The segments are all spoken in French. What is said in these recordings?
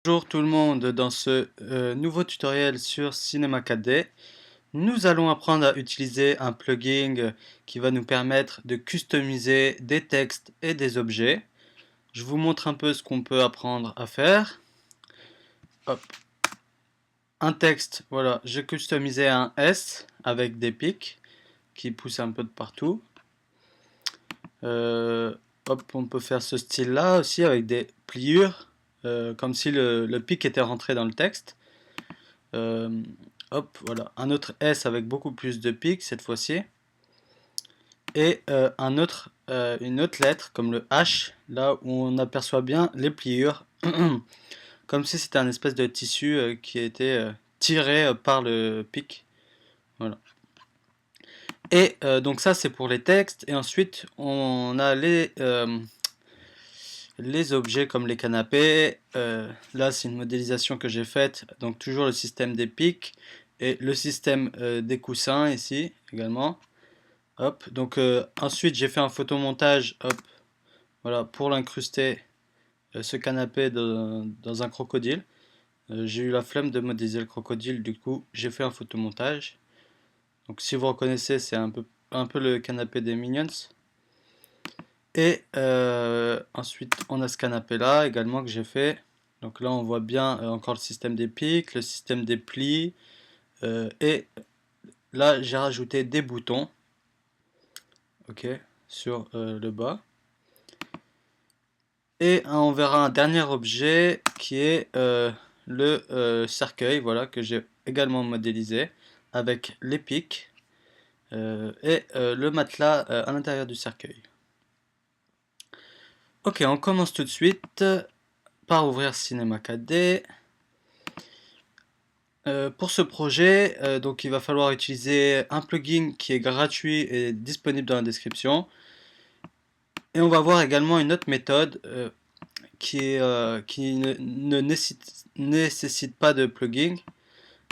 Bonjour tout le monde, dans ce nouveau tutoriel sur Cinema 4D, nous allons apprendre à utiliser un plugin qui va nous permettre de customiser des textes et des objets. Je vous montre un peu ce qu'on peut apprendre à faire. Hop. Un texte, voilà, j'ai customisé un S avec des pics qui poussent un peu de partout. Euh, Hop, on peut faire ce style là aussi avec des pliures, comme si le pic était rentré dans le texte. Euh, Hop, voilà, un autre S avec beaucoup plus de pics cette fois-ci. Et une autre lettre comme le H, là où on aperçoit bien les pliures, comme si c'était un espèce de tissu qui a été tiré par le pic. Voilà. Et donc ça c'est pour les textes. Et ensuite on a les objets comme les canapés. Là c'est une modélisation que j'ai faite. Donc toujours le système des pics et le système des coussins ici également. Hop. Donc ensuite j'ai fait un photomontage. Hop. Voilà pour l'incruster ce canapé dans un crocodile. J'ai eu la flemme de modéliser le crocodile. Du coup j'ai fait un photomontage. Donc si vous reconnaissez c'est un peu le canapé des Minions. Et ensuite, on a ce canapé-là également que j'ai fait. Donc là, on voit bien encore le système des pics, le système des plis. Et là, j'ai rajouté des boutons, ok, sur le bas. Et on verra un dernier objet qui est le cercueil, voilà, que j'ai également modélisé avec les pics et le matelas à l'intérieur du cercueil. Ok, on commence tout de suite par ouvrir Cinema 4D. Pour ce projet, donc il va falloir utiliser un plugin qui est gratuit et disponible dans la description. Et on va voir également une autre méthode qui ne nécessite pas de plugin,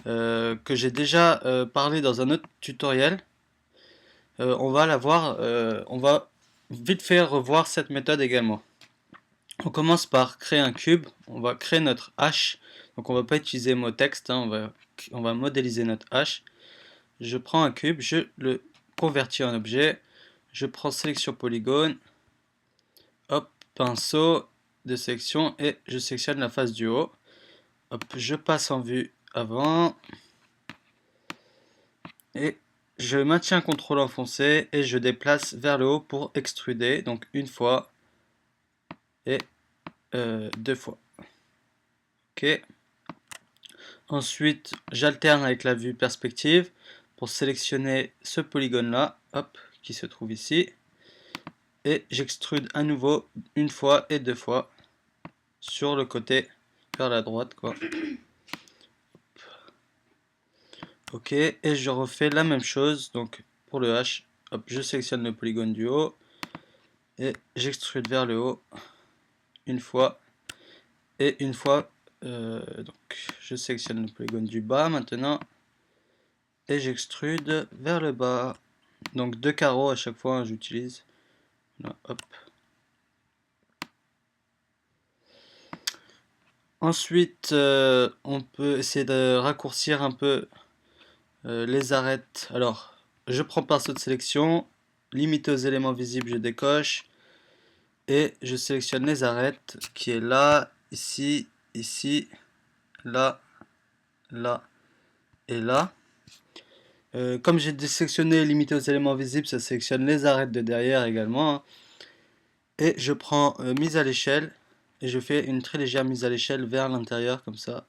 que j'ai déjà parlé dans un autre tutoriel. On va la voir, on va vite fait revoir cette méthode également. On commence par créer un cube, on va créer notre hache, donc on va pas utiliser mot texte, hein, on va modéliser notre hache. Je prends un cube, je le convertis en objet, je prends sélection polygone, hop, pinceau de sélection et je sélectionne la face du haut. Hop, je passe en vue avant et je maintiens CTRL enfoncé et je déplace vers le haut pour extruder, donc une fois et deux fois. Ok. Ensuite, j'alterne avec la vue perspective pour sélectionner ce polygone là, hop, qui se trouve ici. Et j'extrude à nouveau une fois et deux fois sur le côté vers la droite quoi. Ok, et je refais la même chose donc pour le H. Hop, je sélectionne le polygone du haut et j'extrude vers le haut une fois et une fois. Donc je sélectionne le polygone du bas maintenant et j'extrude vers le bas. Donc deux carreaux à chaque fois, hein, j'utilise. Hop. Ensuite, on peut essayer de raccourcir un peu les arêtes. Alors, je prends pinceau de sélection, limité aux éléments visibles, je décoche et je sélectionne les arêtes qui est là, ici, ici, là, là et là. Comme j'ai désélectionné limité aux éléments visibles, ça sélectionne les arêtes de derrière également, hein. Et je prends mise à l'échelle et je fais une très légère mise à l'échelle vers l'intérieur comme ça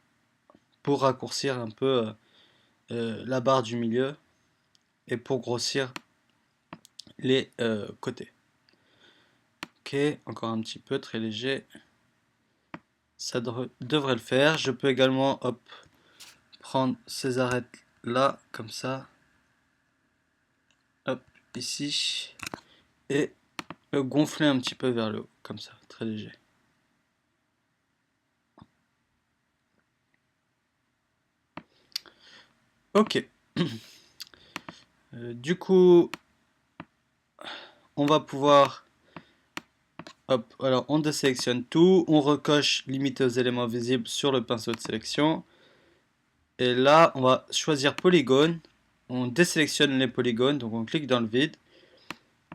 pour raccourcir un peu la barre du milieu et pour grossir les côtés. Ok, encore un petit peu, très léger. Ça devrait le faire. Je peux également hop, prendre ces arêtes là, comme ça. Hop, ici. Et le gonfler un petit peu vers le haut, comme ça, très léger. Ok. Du coup, on va pouvoir hop, alors on désélectionne tout, on recoche limiter aux éléments visibles sur le pinceau de sélection. Et là, on va choisir polygone. On désélectionne les polygones, donc on clique dans le vide.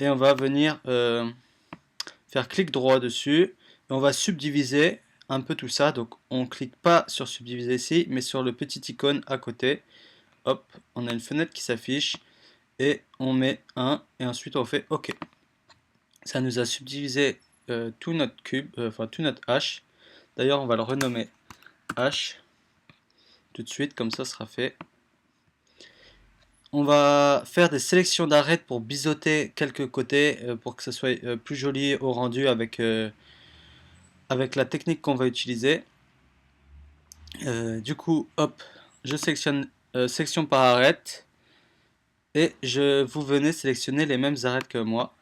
Et on va venir faire clic droit dessus. Et on va subdiviser un peu tout ça. Donc on clique pas sur subdiviser ici, mais sur le petit icône à côté. Hop, on a une fenêtre qui s'affiche. Et on met 1. Et ensuite on fait OK. Ça nous a subdivisé tout notre cube, enfin tout notre H. D'ailleurs, on va le renommer H. Tout de suite, comme ça sera fait. On va faire des sélections d'arêtes pour biseauter quelques côtés pour que ça soit plus joli au rendu avec la technique qu'on va utiliser. Du coup, hop, je sélectionne section par arête et vous venez sélectionner les mêmes arêtes que moi.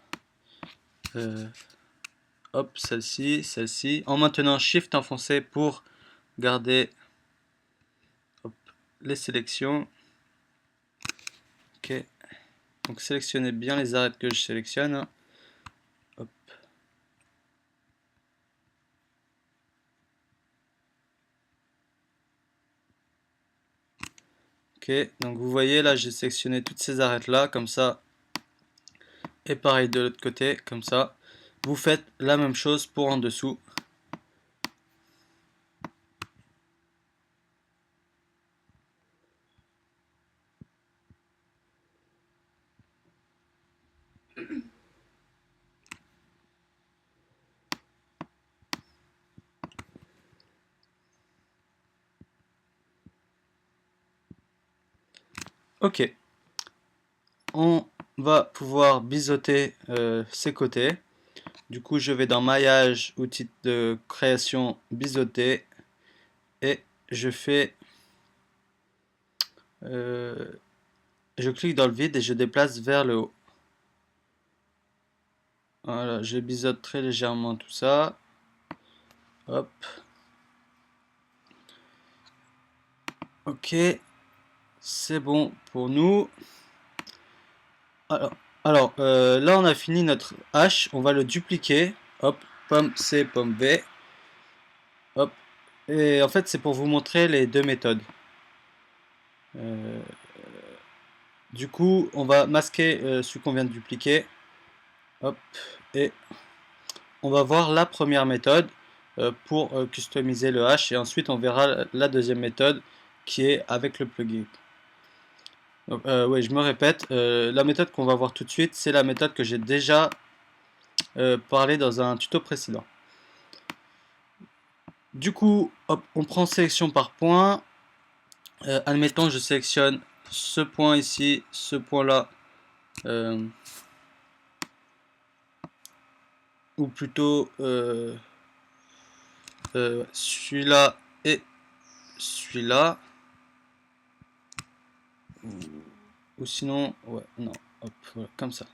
Hop, celle-ci, celle-ci. En maintenant Shift enfoncé pour garder hop, les sélections. Ok. Donc sélectionnez bien les arêtes que je sélectionne. Hop. Ok, donc vous voyez là j'ai sélectionné toutes ces arêtes là comme ça. Et pareil de l'autre côté, comme ça. Vous faites la même chose pour en dessous. Ok. On va pouvoir biseauter ces côtés. Du coup, je vais dans maillage, outil de création, biseauter. Et je fais... je clique dans le vide et je déplace vers le haut. Voilà, je biseaute très légèrement tout ça. Hop. Ok. C'est bon pour nous. Alors, là on a fini notre H, on va le dupliquer. Hop, pomme C, pomme B. Hop. Et en fait c'est pour vous montrer les deux méthodes. Euh, du coup on va masquer celui qu'on vient de dupliquer. Hop. Et on va voir la première méthode pour customiser le H. Et ensuite on verra la deuxième méthode qui est avec le plugin. Donc, ouais, je me répète, la méthode qu'on va voir tout de suite, c'est la méthode que j'ai déjà parlé dans un tuto précédent. Du coup, hop, on prend sélection par point. Admettons, je sélectionne ce point ici, ce point là, ou plutôt celui-là et celui-là. Ou sinon, ouais, non, hop, voilà, comme ça.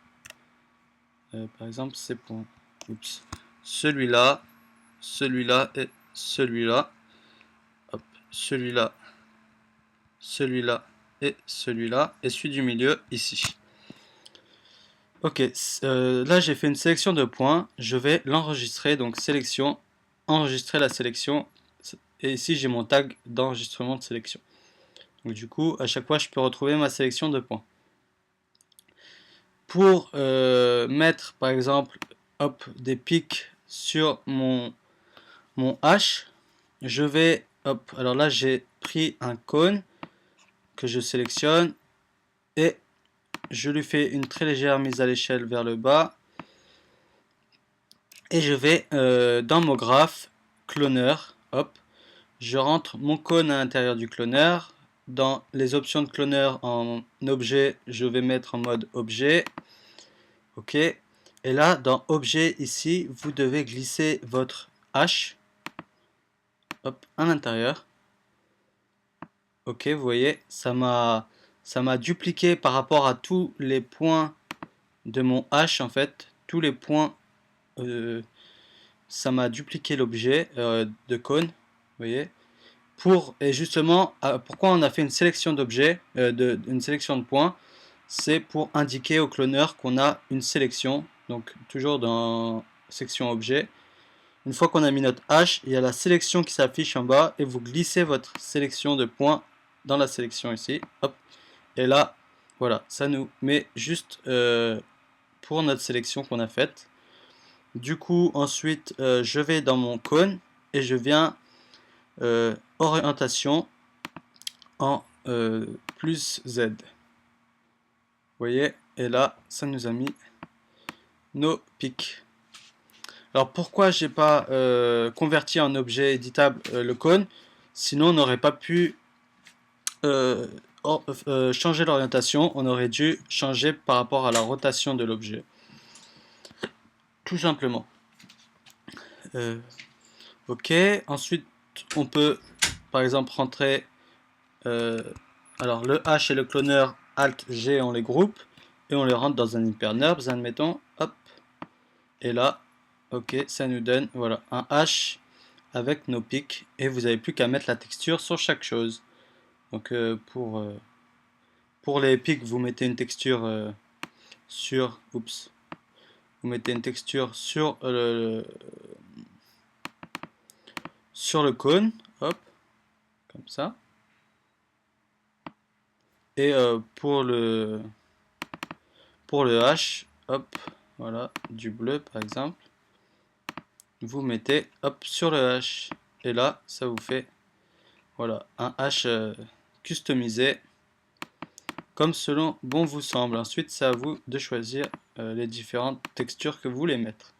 Par exemple, ces points. Oups. Celui-là, celui-là et celui-là. Hop, celui-là, celui-là et celui-là. Et celui du milieu ici. Ok, là j'ai fait une sélection de points. Je vais l'enregistrer. Donc sélection, enregistrer la sélection. Et ici j'ai mon tag d'enregistrement de sélection. Donc du coup, à chaque fois, je peux retrouver ma sélection de points. Pour mettre par exemple hop, des pics sur mon H, je vais hop, alors là j'ai pris un cône que je sélectionne et je lui fais une très légère mise à l'échelle vers le bas et je vais dans mon graphe cloneur, hop, je rentre mon cône à l'intérieur du cloneur. Dans les options de cloneur en objet, je vais mettre en mode objet. Ok. Et là, dans objet ici, vous devez glisser votre H hop, à l'intérieur. Ok, vous voyez, ça m'a dupliqué par rapport à tous les points de mon H en fait. Tous les points, ça m'a dupliqué l'objet de cône. Vous voyez. Et justement, pourquoi on a fait une sélection d'objets, une sélection de points, c'est pour indiquer au cloneur qu'on a une sélection. Donc toujours dans section objet. Une fois qu'on a mis notre hache, il y a la sélection qui s'affiche en bas et vous glissez votre sélection de points dans la sélection ici. Hop. Et là, voilà, ça nous met juste pour notre sélection qu'on a faite. Du coup, ensuite, je vais dans mon cône et je viens orientation en plus Z. Vous voyez, et là, ça nous a mis nos pics. Alors pourquoi j'ai pas converti en objet éditable le cône? Sinon on n'aurait pas pu changer l'orientation, on aurait dû changer par rapport à la rotation de l'objet. Tout simplement. Ok, ensuite on peut par exemple rentrer alors le H et le cloneur Alt G on les groupe et on les rentre dans un hyperNURBS, admettons, hop, et là, ok, ça nous donne voilà un H avec nos pics et vous n'avez plus qu'à mettre la texture sur chaque chose. Donc pour les pics, vous mettez une texture sur, oups, vous mettez une texture sur le cône, hop, comme ça. Et pour le H, hop, voilà, du bleu par exemple, vous mettez hop sur le H. Et là, ça vous fait voilà un H customisé comme selon bon vous semble. Ensuite, c'est à vous de choisir les différentes textures que vous voulez mettre.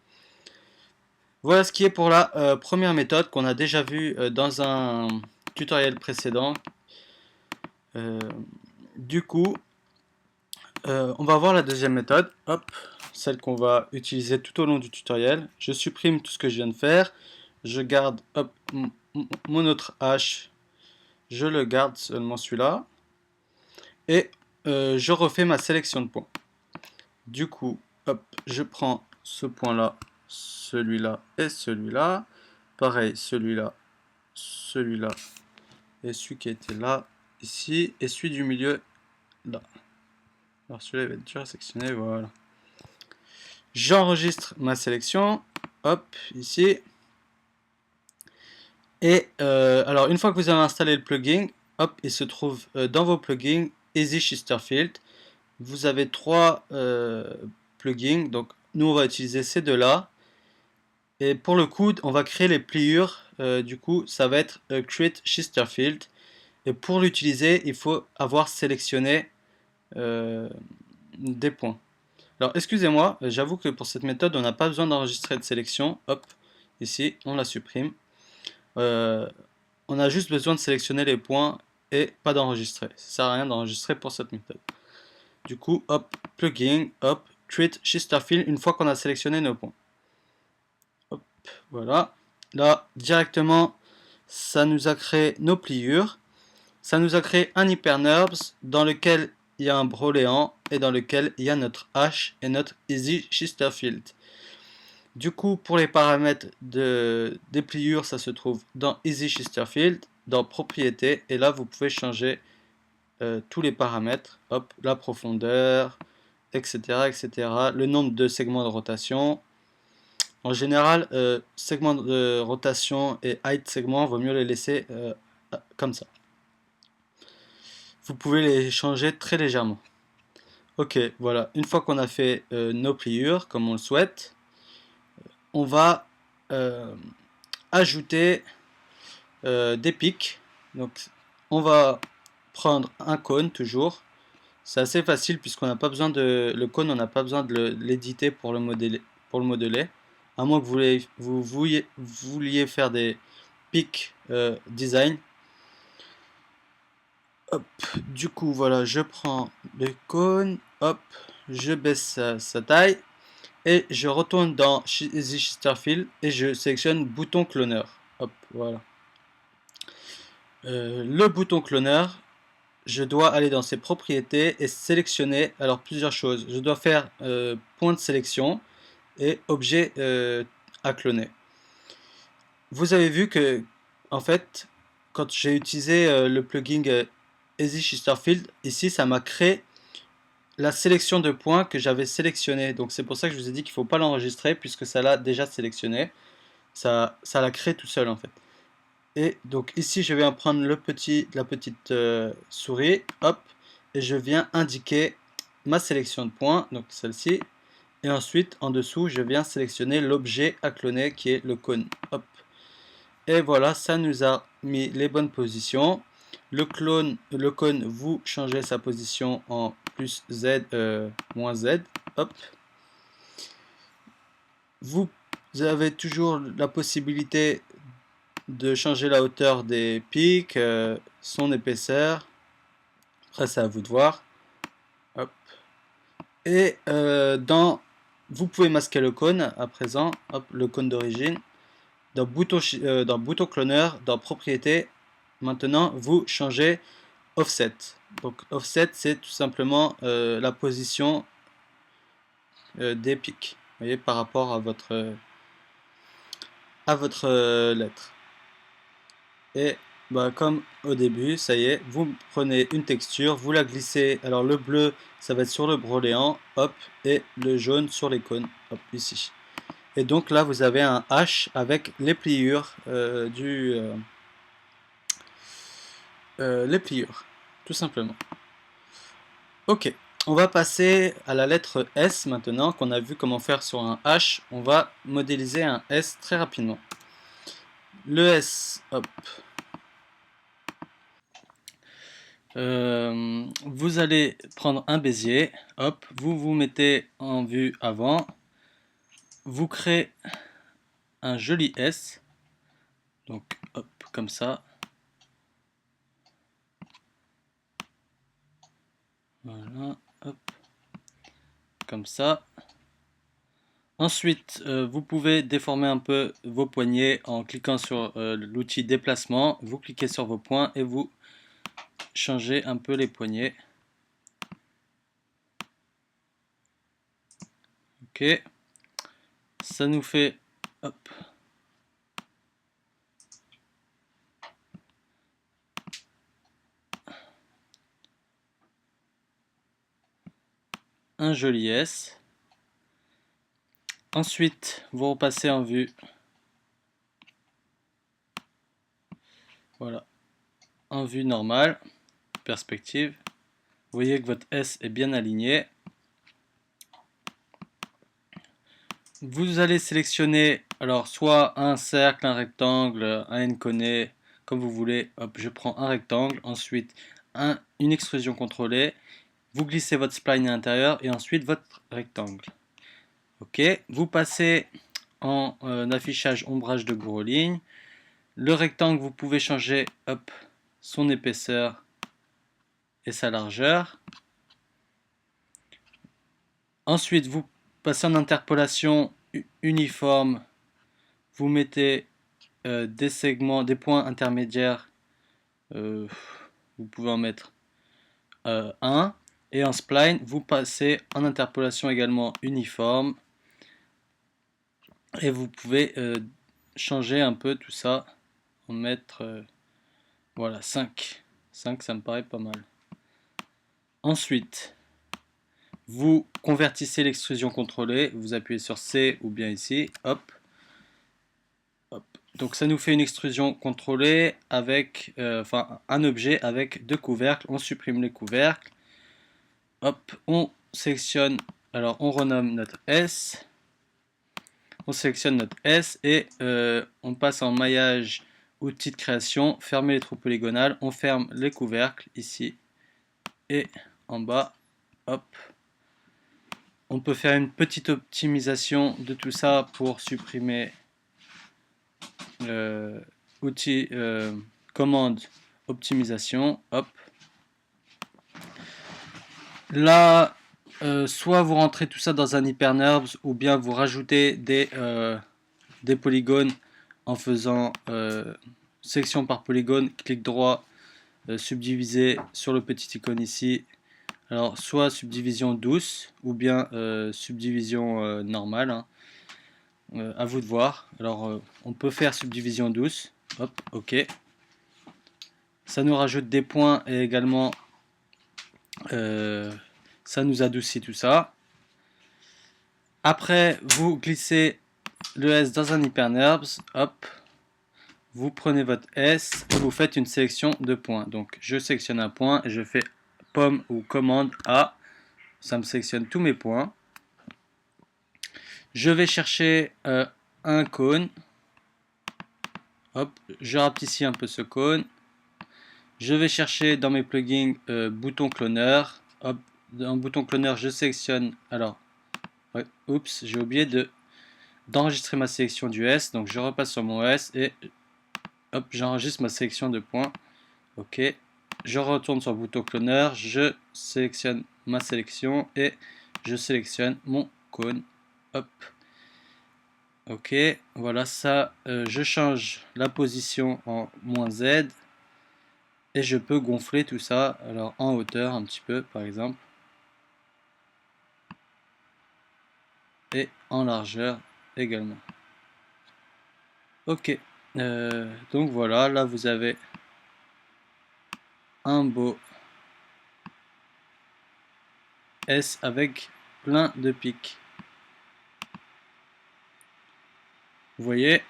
Voilà ce qui est pour la première méthode qu'on a déjà vu dans un tutoriel précédent. Du coup, on va voir la deuxième méthode, hop, celle qu'on va utiliser tout au long du tutoriel. Je supprime tout ce que je viens de faire, je garde hop, mon autre H, je le garde seulement celui-là, et je refais ma sélection de points. Du coup, hop, je prends ce point-là, celui-là et celui-là. Pareil, celui-là, celui-là et celui qui était là, ici, et celui du milieu, là. Alors celui-là va être dur à sectionner, voilà. J'enregistre ma sélection, hop, ici. Et alors une fois que vous avez installé le plugin, hop, il se trouve dans vos plugins Easy Shister Field. Vous avez trois plugins, donc nous on va utiliser ces deux-là. Et pour le coup, on va créer les pliures. Du coup, ça va être Create Shister Field. Et pour l'utiliser, il faut avoir sélectionné des points. Alors, excusez-moi, j'avoue que pour cette méthode, on n'a pas besoin d'enregistrer de sélection. Hop, ici, on la supprime. On a juste besoin de sélectionner les points et pas d'enregistrer. Ça sert à rien d'enregistrer pour cette méthode. Du coup, hop, plugin, hop, Create Shister Field une fois qu'on a sélectionné nos points. Hop, voilà. Là, directement, ça nous a créé nos pliures. Ça nous a créé un hyperNURBS dans lequel il y a un broléant et dans lequel il y a notre H et notre Easy Shister Field. Du coup, pour les paramètres des pliures, ça se trouve dans Easy Shister Field, dans Propriétés, et là vous pouvez changer tous les paramètres, hop, la profondeur, etc., etc., le nombre de segments de rotation. En général, segments de rotation et height segment, vaut mieux les laisser comme ça. Vous pouvez les changer très légèrement. Ok, voilà, une fois qu'on a fait nos pliures comme on le souhaite, on va ajouter des pics. Donc on va prendre un cône toujours. C'est assez facile puisqu'on n'a pas besoin de le cône, on n'a pas besoin de l'éditer pour le modeler. À moins que vous vouliez faire des pics design. Hop, du coup voilà, je prends le cône, hop, je baisse sa taille et je retourne dans Easy Shister Field et je sélectionne bouton cloneur. Hop, voilà. Le bouton cloneur, je dois aller dans ses propriétés et sélectionner alors plusieurs choses. Je dois faire point de sélection et objet à cloner. Vous avez vu que en fait, quand j'ai utilisé le plugin Easy Shister Field, ici ça m'a créé la sélection de points que j'avais sélectionné. Donc c'est pour ça que je vous ai dit qu'il ne faut pas l'enregistrer puisque ça l'a déjà sélectionné. Ça l'a créé tout seul en fait. Et donc ici je viens prendre la petite souris, hop, et je viens indiquer ma sélection de points, donc celle-ci. Et ensuite en dessous je viens sélectionner l'objet à cloner qui est le cône, hop. Et voilà, ça nous a mis les bonnes positions. Le cône, vous changez sa position en plus Z, moins Z, hop. Vous avez toujours la possibilité de changer la hauteur des pics, son épaisseur. Après, c'est à vous de voir. Hop. Et vous pouvez masquer le cône à présent, hop, le cône d'origine. Dans bouton cloneur, dans propriétés, maintenant vous changez offset. Donc offset, c'est tout simplement la position des pics, vous voyez, par rapport à votre lettre. Et bah, comme au début, ça y est, vous prenez une texture, vous la glissez. Alors le bleu, ça va être sur le broléant, hop, et le jaune sur les cônes, hop, ici. Et donc là, vous avez un H avec les pliures les pliures, tout simplement. Ok, on va passer à la lettre S maintenant, qu'on a vu comment faire sur un H. On va modéliser un S très rapidement. Le S, hop. Vous allez prendre un bézier, hop, vous vous mettez en vue avant, vous créez un joli S, donc hop, comme ça. Voilà, hop, comme ça. Ensuite, vous pouvez déformer un peu vos poignets en cliquant sur l'outil déplacement. Vous cliquez sur vos points et vous changez un peu les poignets. Ok, ça nous fait hop, un joli S. Ensuite, vous repassez en vue. Voilà, en vue normale, perspective. Vous voyez que votre S est bien aligné. Vous allez sélectionner alors soit un cercle, un rectangle, un n-coné, comme vous voulez. Hop, je prends un rectangle, ensuite une extrusion contrôlée. Vous glissez votre spline à l'intérieur et ensuite votre rectangle. Ok, vous passez en affichage ombrage de gros lignes. Le rectangle, vous pouvez changer hop, son épaisseur et sa largeur. Ensuite, vous passez en interpolation uniforme. Vous mettez des segments, des points intermédiaires. Vous pouvez en mettre 1. Et en spline, vous passez en interpolation également uniforme. Et vous pouvez changer un peu tout ça. En mettre voilà 5. 5, ça me paraît pas mal. Ensuite, vous convertissez l'extrusion contrôlée. Vous appuyez sur C ou bien ici. Hop. Hop. Donc ça nous fait une extrusion contrôlée avec un objet avec deux couvercles. On supprime les couvercles. Hop, on sélectionne, alors on renomme notre S, on sélectionne notre S et on passe en maillage outil de création, fermer les trous polygonales, on ferme les couvercles ici et en bas, hop. On peut faire une petite optimisation de tout ça pour supprimer outil commande optimisation, hop. Là, soit vous rentrez tout ça dans un HyperNURBS ou bien vous rajoutez des polygones en faisant section par polygone, clic droit, subdiviser sur le petit icône ici. Alors soit subdivision douce ou bien subdivision normale, hein. À vous de voir. Alors on peut faire subdivision douce, hop, ok. Ça nous rajoute des points et également ça nous adoucit tout ça. Après, vous glissez le S dans un HyperNerbs, hop, vous prenez votre S et vous faites une sélection de points. Donc je sélectionne un point et je fais pomme ou commande A, ça me sélectionne tous mes points. Je vais chercher un cône, hop, je rapetissis un peu ce cône. Je vais chercher dans mes plugins bouton cloneur, hop, dans bouton cloneur je sélectionne, alors, ouais, oups, j'ai oublié d'enregistrer ma sélection du S, donc je repasse sur mon S et hop, j'enregistre ma sélection de points. Ok, je retourne sur le bouton cloneur, je sélectionne ma sélection et je sélectionne mon cône. Hop. Ok, voilà ça. Je change la position en -Z et je peux gonfler tout ça. Alors en hauteur un petit peu par exemple et en largeur également. Ok, donc voilà, là vous avez un beau S avec plein de pics. Vous voyez?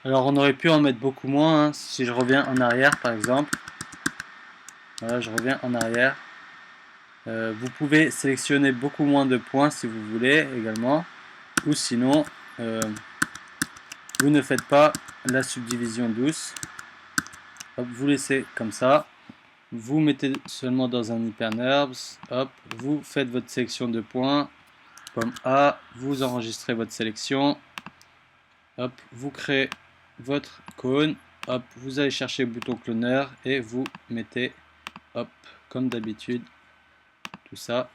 Alors on aurait pu en mettre beaucoup moins, hein. Si je reviens en arrière par exemple. Voilà, je reviens en arrière. Vous pouvez sélectionner beaucoup moins de points si vous voulez également. Ou sinon, vous ne faites pas la subdivision douce. Hop, vous laissez comme ça. Vous mettez seulement dans un HyperNerbs. Hop, vous faites votre sélection de points. Pomme A, vous enregistrez votre sélection. Hop, vous créez votre cône. Hop, vous allez chercher le bouton cloneur et vous mettez, hop, comme d'habitude, tout ça.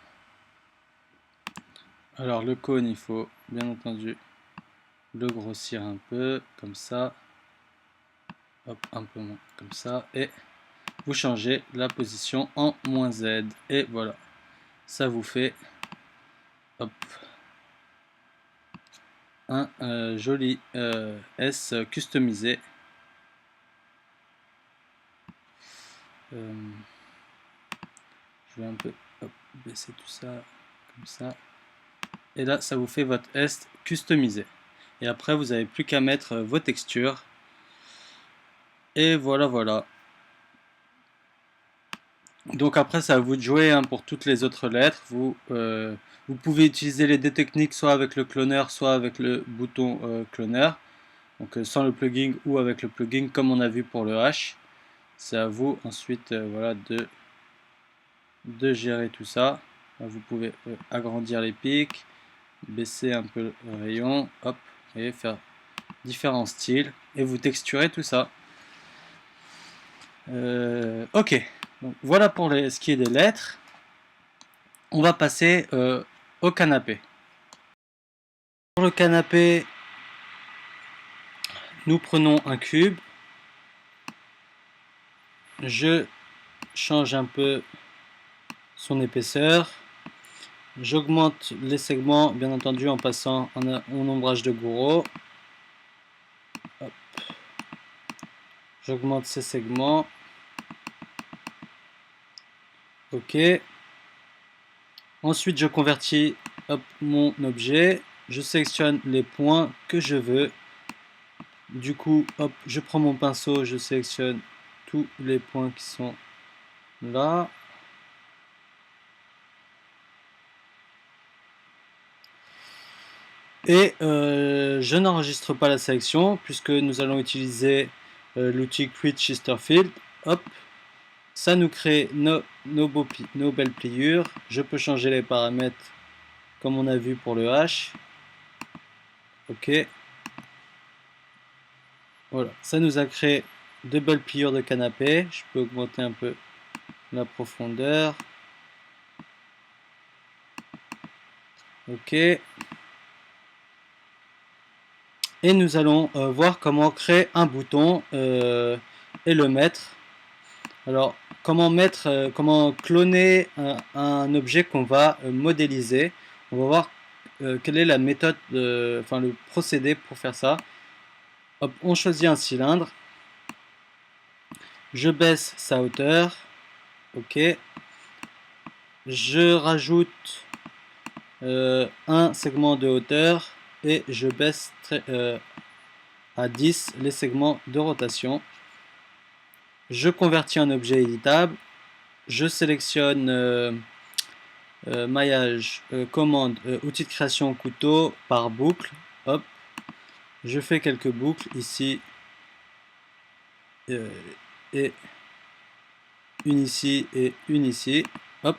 Alors le cône, il faut bien entendu le grossir un peu, comme ça. Hop, un peu moins, comme ça. Et vous changez la position en -Z. Et voilà, ça vous fait, hop, un joli S customisé. Je vais un peu baisser tout ça, comme ça. Et là, ça vous fait votre S customisé. Et après, vous n'avez plus qu'à mettre vos textures. Et voilà, voilà. Donc après, c'est à vous de jouer hein, pour toutes les autres lettres. Vous pouvez utiliser les deux techniques, soit avec le cloneur, soit avec le bouton cloneur. Donc sans le plugin ou avec le plugin, comme on a vu pour le H. C'est à vous ensuite voilà, de gérer tout ça. Vous pouvez agrandir les pics, baisser un peu le rayon, hop, et faire différents styles. Et vous texturez tout ça. Ok, donc voilà pour ce qui est des lettres. On va passer au canapé. Pour le canapé, nous prenons un cube. Je change un peu son épaisseur. J'augmente les segments, bien entendu, en passant en ombrage de Gouraud. J'augmente ces segments. Ok. Ensuite, je convertis mon objet. Je sélectionne les points que je veux. Du coup, hop, je prends mon pinceau, je sélectionne tous les points qui sont là. Et je n'enregistre pas la sélection puisque nous allons utiliser l'outil Create Shister Field. Hop, ça nous crée nos belles pliures. Je peux changer les paramètres comme on a vu pour le H. Ok. Voilà, ça nous a créé de belles pliures de canapé. Je peux augmenter un peu la profondeur. Ok. Et nous allons voir comment créer un bouton et le mettre. Alors, comment cloner un objet qu'on va modéliser. On va voir quelle est la méthode, enfin le procédé pour faire ça. Hop, on choisit un cylindre. Je baisse sa hauteur. Ok. je rajoute un segment de hauteur et je baisse à 10 les segments de rotation. Je convertis en objet éditable. Je sélectionne maillage, commande, outil de création couteau par boucle. Hop, je fais quelques boucles ici et une ici et une ici. Hop,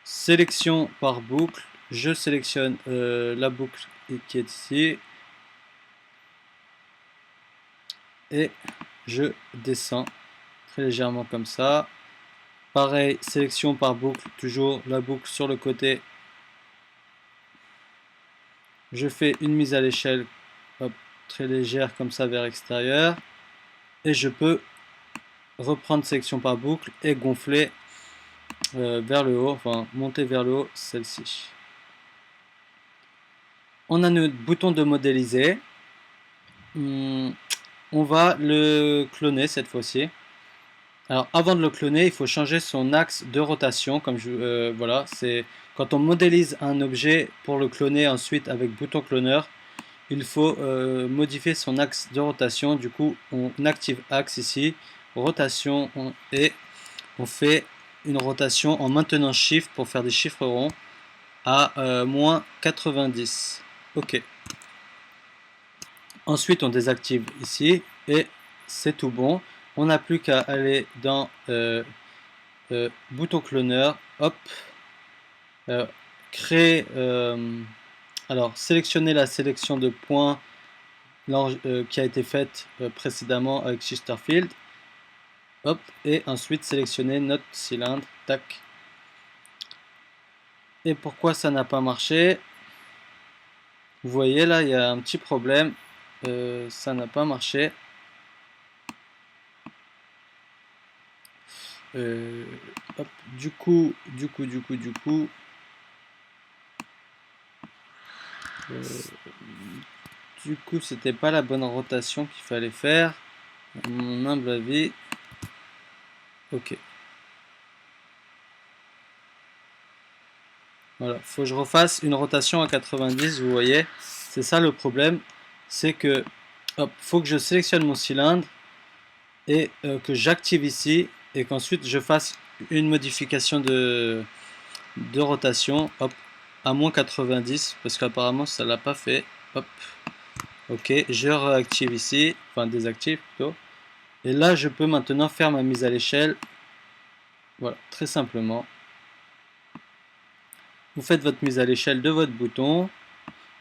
sélection par boucle. Je sélectionne la boucle qui est ici et je descends très légèrement comme ça. Pareil, sélection par boucle, toujours la boucle sur le côté. Je fais une mise à l'échelle très légère comme ça vers l'extérieur. Et je peux reprendre sélection par boucle et gonfler vers le haut, enfin monter vers le haut celle-ci. On a notre bouton de modéliser. On va le cloner cette fois-ci. Alors avant de le cloner, il faut changer son axe de rotation. Comme voilà, c'est quand on modélise un objet pour le cloner ensuite avec bouton cloneur, il faut modifier son axe de rotation. Du coup, on active axe ici, rotation, et on fait une rotation en maintenant Shift pour faire des chiffres ronds à moins 90. Ok. Ensuite, on désactive ici et c'est tout bon. On n'a plus qu'à aller dans bouton cloneur. Hop. Créer. Alors, sélectionner la sélection de points qui a été faite précédemment avec Chesterfield. Hop. Et ensuite, sélectionner notre cylindre. Tac. Et pourquoi ça n'a pas marché? Vous voyez là, il y a un petit problème. Ça n'a pas marché. Hop, du coup, c'était pas la bonne rotation qu'il fallait faire, à mon humble avis. Ok. Voilà, faut que je refasse une rotation à 90, vous voyez. C'est ça le problème, c'est que, hop, faut que je sélectionne mon cylindre et que j'active ici et qu'ensuite je fasse une modification de rotation, hop, à moins 90 parce qu'apparemment ça l'a pas fait. Hop, ok, je réactive ici, enfin désactive plutôt, et là je peux maintenant faire ma mise à l'échelle. Voilà, très simplement vous faites votre mise à l'échelle de votre bouton,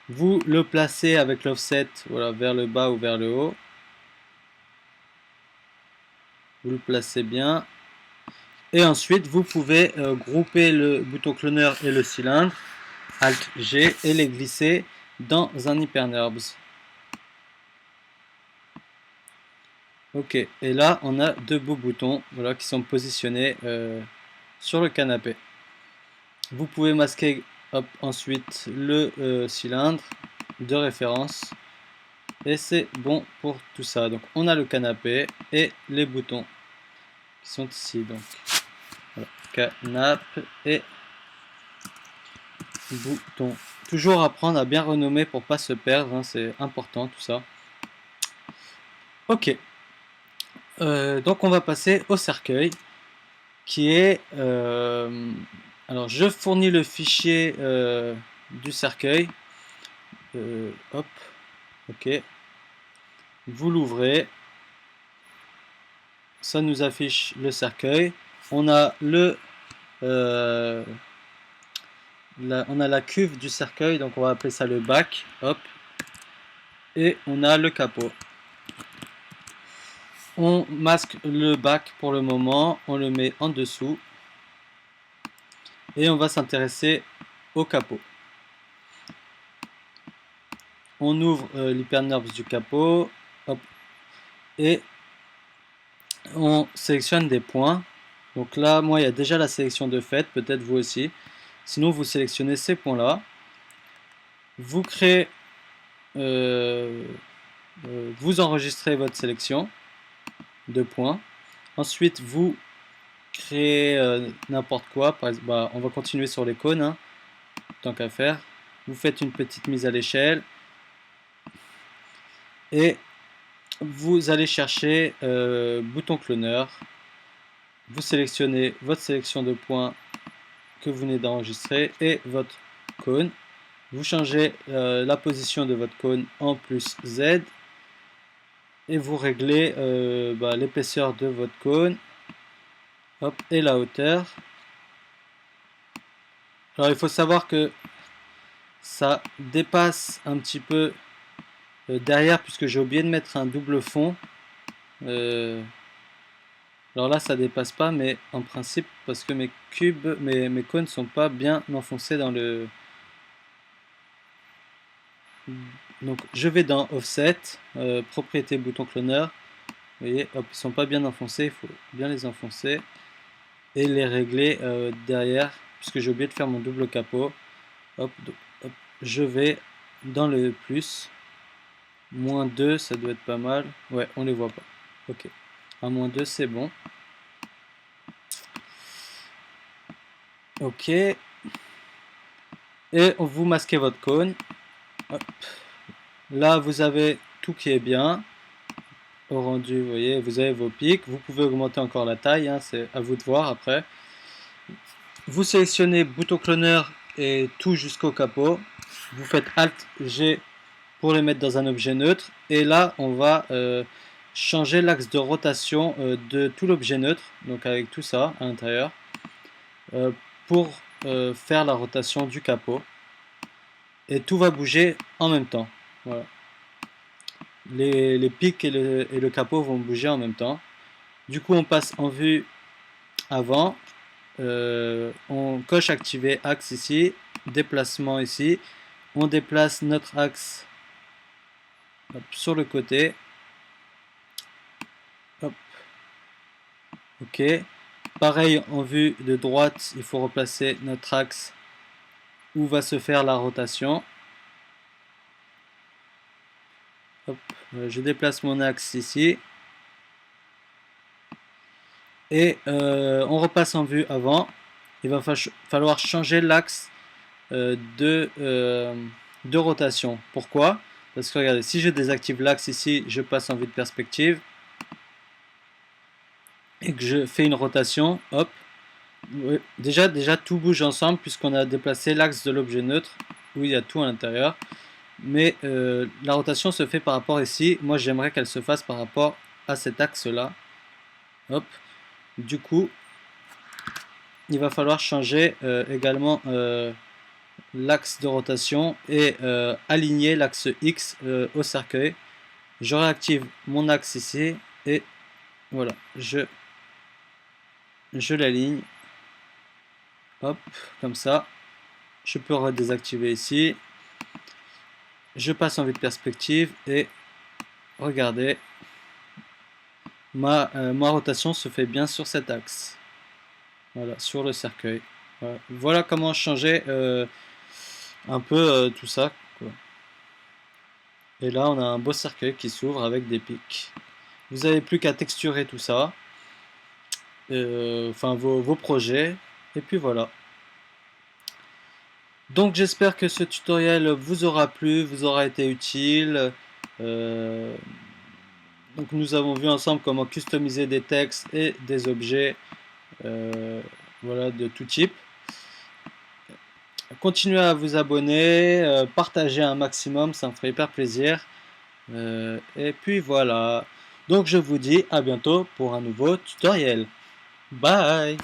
vous le placez avec l'offset, voilà, vers le bas ou vers le haut, vous le placez bien. Et ensuite, vous pouvez grouper le bouton cloneur et le cylindre, Alt G, et les glisser dans un HyperNURBS. Ok, et là, on a deux beaux boutons, voilà, qui sont positionnés sur le canapé. Vous pouvez masquer ensuite le cylindre de référence. Et c'est bon pour tout ça. Donc, on a le canapé et les boutons qui sont ici. Donc, voilà, canapé et bouton. Toujours apprendre à bien renommer pour pas se perdre, hein, c'est important tout ça. Ok. Donc on va passer au cercueil qui est... alors je fournis le fichier du cercueil. Hop. Ok. Vous l'ouvrez. Ça nous affiche le cercueil. On a le... on a la cuve du cercueil, donc on va appeler ça le bac, hop, et on a le capot. On masque le bac pour le moment, on le met en dessous, et on va s'intéresser au capot. On ouvre l'HyperNURBS du capot, hop, et on sélectionne des points. Donc là, moi, il y a déjà la sélection de fait, peut-être vous aussi. Sinon, vous sélectionnez ces points-là. Vous créez... vous enregistrez votre sélection de points. Ensuite, vous créer n'importe quoi. Par exemple, on va continuer sur les cônes, hein, tant qu'à faire. Vous faites une petite mise à l'échelle et vous allez chercher bouton cloneur. Vous sélectionnez votre sélection de points que vous venez d'enregistrer et votre cône. Vous changez la position de votre cône en plus Z et vous réglez l'épaisseur de votre cône. Hop, et la hauteur. Alors il faut savoir que ça dépasse un petit peu derrière puisque j'ai oublié de mettre un double fond. Alors là ça dépasse pas, mais en principe parce que mes cubes, mes cônes sont pas bien enfoncés dans le... Donc je vais dans Offset, propriété bouton cloneur. Vous voyez, hop, ils sont pas bien enfoncés, il faut bien les enfoncer et les régler derrière puisque j'ai oublié de faire mon double capot. Hop, hop, je vais dans le plus. -2, ça doit être pas mal. Ouais, on les voit pas. Ok. À -2, c'est bon. Ok. Et vous masquez votre cône. Hop. Là, vous avez tout qui est bien. Au rendu, vous voyez, vous avez vos pics. Vous pouvez augmenter encore la taille, hein, c'est à vous de voir après. Vous sélectionnez bouton cloneur et tout jusqu'au capot. Vous faites Alt G pour les mettre dans un objet neutre. Et là, on va changer l'axe de rotation de tout l'objet neutre, donc avec tout ça à l'intérieur, pour faire la rotation du capot. Et tout va bouger en même temps. Voilà. Les pics et le capot vont bouger en même temps. Du coup, on passe en vue avant. On coche activer axe ici, déplacement ici. On déplace notre axe sur le côté. Hop. Ok. Pareil, en vue de droite, il faut replacer notre axe où va se faire la rotation. Hop. Je déplace mon axe ici. Et on repasse en vue avant. Il va falloir changer l'axe de rotation. Pourquoi? Parce que regardez, si je désactive l'axe ici, je passe en vue de perspective. Et que je fais une rotation, hop. Déjà tout bouge ensemble puisqu'on a déplacé l'axe de l'objet neutre où il y a tout à l'intérieur. Mais la rotation se fait par rapport ici. Moi j'aimerais qu'elle se fasse par rapport à cet axe là. Hop. Du coup, il va falloir changer également l'axe de rotation et aligner l'axe X au cercueil. Je réactive mon axe ici et voilà, je l'aligne. Hop, comme ça. Je peux redésactiver ici. Je passe en vue de perspective et regardez, ma rotation se fait bien sur cet axe. Voilà, sur le cercueil. Voilà comment changer un peu tout ça, quoi. Et là, on a un beau cercueil qui s'ouvre avec des pics. Vous n'avez plus qu'à texturer tout ça, enfin vos projets, et puis voilà. Donc j'espère que ce tutoriel vous aura plu, vous aura été utile. Donc nous avons vu ensemble comment customiser des textes et des objets voilà, de tout type. Continuez à vous abonner, partagez un maximum, ça me ferait hyper plaisir. Et puis voilà. Donc je vous dis à bientôt pour un nouveau tutoriel. Bye!